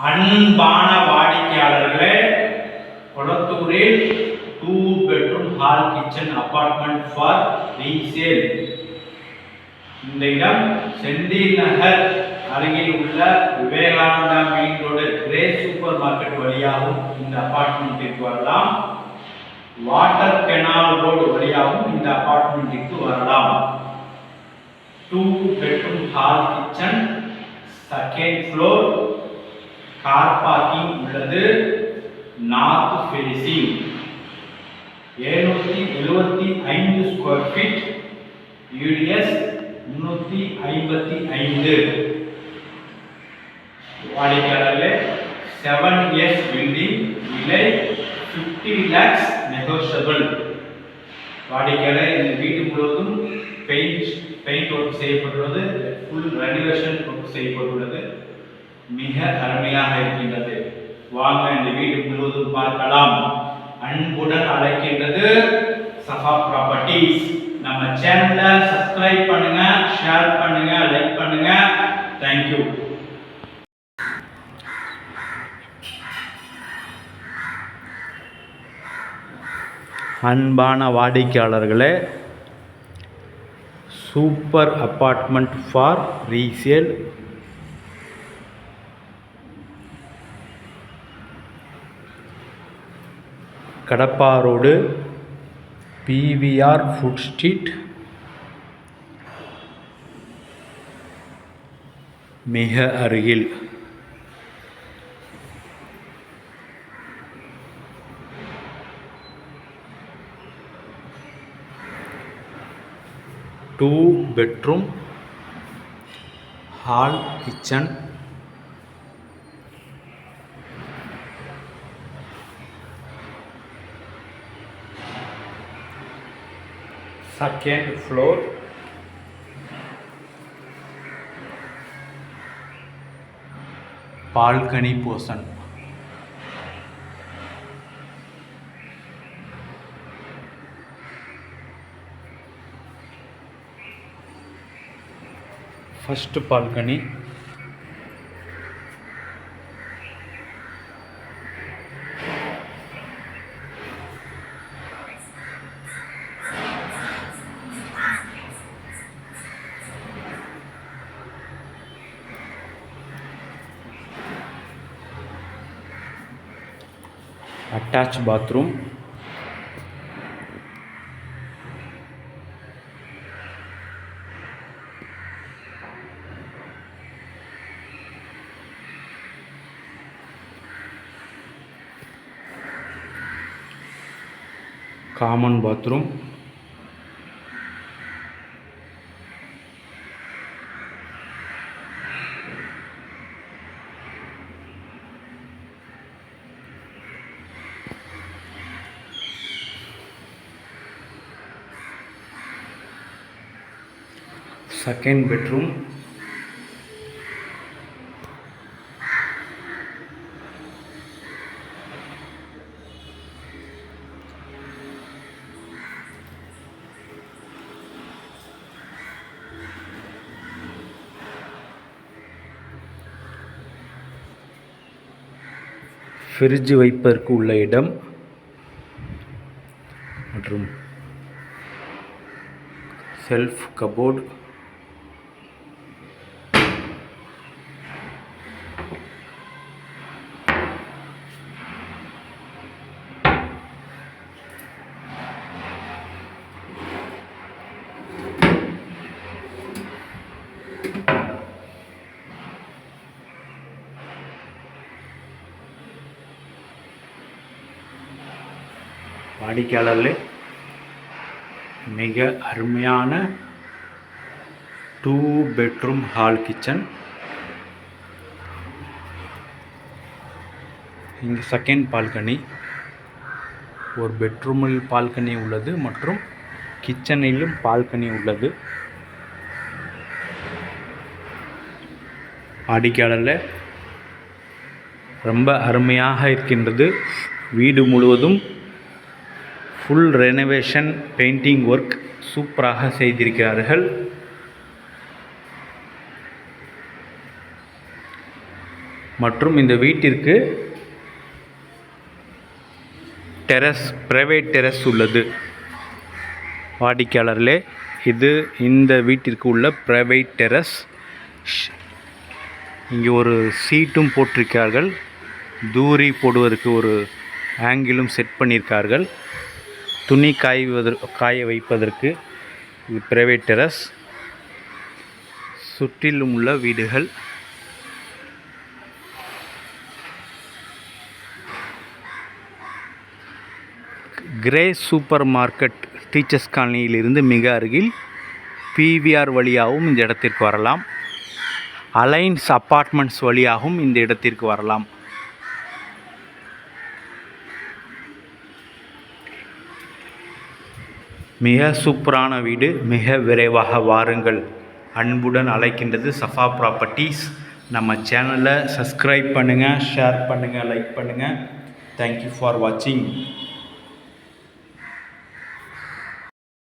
அன்பான வாடிக்கையாளர்களே, கொளத்தூரில் 2 bedroom hall kitchen apartment for resale. இந்த இடம் செந்தில் நகர் அருகில் உள்ள Vivekananda main road grey super market வழியாகவும் இந்த அபார்ட்மெண்ட்டிற்கு வரலாம். வாட்டர் கெனால் ரோடு வழியாகவும் இந்த அபார்ட்மெண்ட்டிற்கு வரலாம். 2 bedroom hall kitchen, second floor, car parking உள்ளது. North facing, 775 square feet, UDS 355. வாடிக்கையாளர்களே, 7 years பில்டிங், விலை 50 lakhs நெகோஷியபிள். வாடிக்கையாளர் இந்த வீடு முழுவதும் பெயிண்ட் ஒர்க் செய்யப்பட்டுள்ளது. ஃபுல் ரெனோவேஷன் ஒர்க் செய்யப்பட்டுள்ளது. மிக அருமையாக இருக்கின்றது. வாங்க இந்த வீடு முழுவதும் பார்க்கலாம். அன்புடன் அழைக்கின்றது சஃபா ப்ராப்பர்ட்டிஸ். நம்ம சேனலை சப்ஸ்கிரைப் பண்ணுங்க, ஷேர் பண்ணுங்க, லைக் பண்ணுங்க. தேங்க்யூ. அன்பான வாடிக்கையாளர்களே, super apartment for resale. Kadapa road, PVR food street, மிக அருகில். Two bedroom hall kitchen, second floor, balcony portion. First balcony, attach bathroom, common bathroom, second bedroom, fridge வைப்பதற்கு உள்ள இடம் மற்றும் செல்ஃப் கபோர்டு, வாடிக்கையாளர்களே, மிக அருமையான 2 bedroom ஹால் கிச்சன். இங்கு செகண்ட் பால்கனி, ஒரு பெட்ரூமில் பால்கனி உள்ளது மற்றும் கிச்சனிலும் பால்கனி உள்ளது. வாடிக்கையாளர்களே, ரொம்ப அருமையாக இருக்கின்றது. வீடு முழுவதும் ஃபுல் ரெனோவேஷன் பெயிண்டிங் ஒர்க் சூப்பராக செய்திருக்கிறார்கள். மற்றும் இந்த வீட்டிற்கு டெரஸ், பிரைவேட் டெரஸ் உள்ளது. வாடிக்கையாளர்களே, இது இந்த வீட்டிற்கு உள்ள பிரைவேட் டெரஸ். இங்கே ஒரு சீட்டும் போட்டிருக்கார்கள். தூரி போடுவதற்கு ஒரு ஆங்கிலும் செட் பண்ணியிருக்கார்கள். துணி காய வைப்பதற்கு இது பிரைவேட் டெரஸ். சுற்றிலும் உள்ள வீடுகள். கிரே சூப்பர் மார்க்கெட் டீச்சர்ஸ் காலனியிலிருந்து மிக அருகில். PVR வழியாகவும் இந்த இடத்திற்கு வரலாம். அலைன்ஸ் அப்பார்ட்மெண்ட்ஸ் வழியாகவும் இந்த இடத்திற்கு வரலாம். மிக சூப்பரான வீடு. மிக விரைவாக வாருங்கள். அன்புடன் அழைக்கின்றது சஃபா ப்ராப்பர்ட்டிஸ். நம்ம சேனலை சப்ஸ்கிரைப் பண்ணுங்கள், ஷேர் பண்ணுங்கள், லைக் பண்ணுங்கள். தேங்க்யூ ஃபார் வாட்சிங்.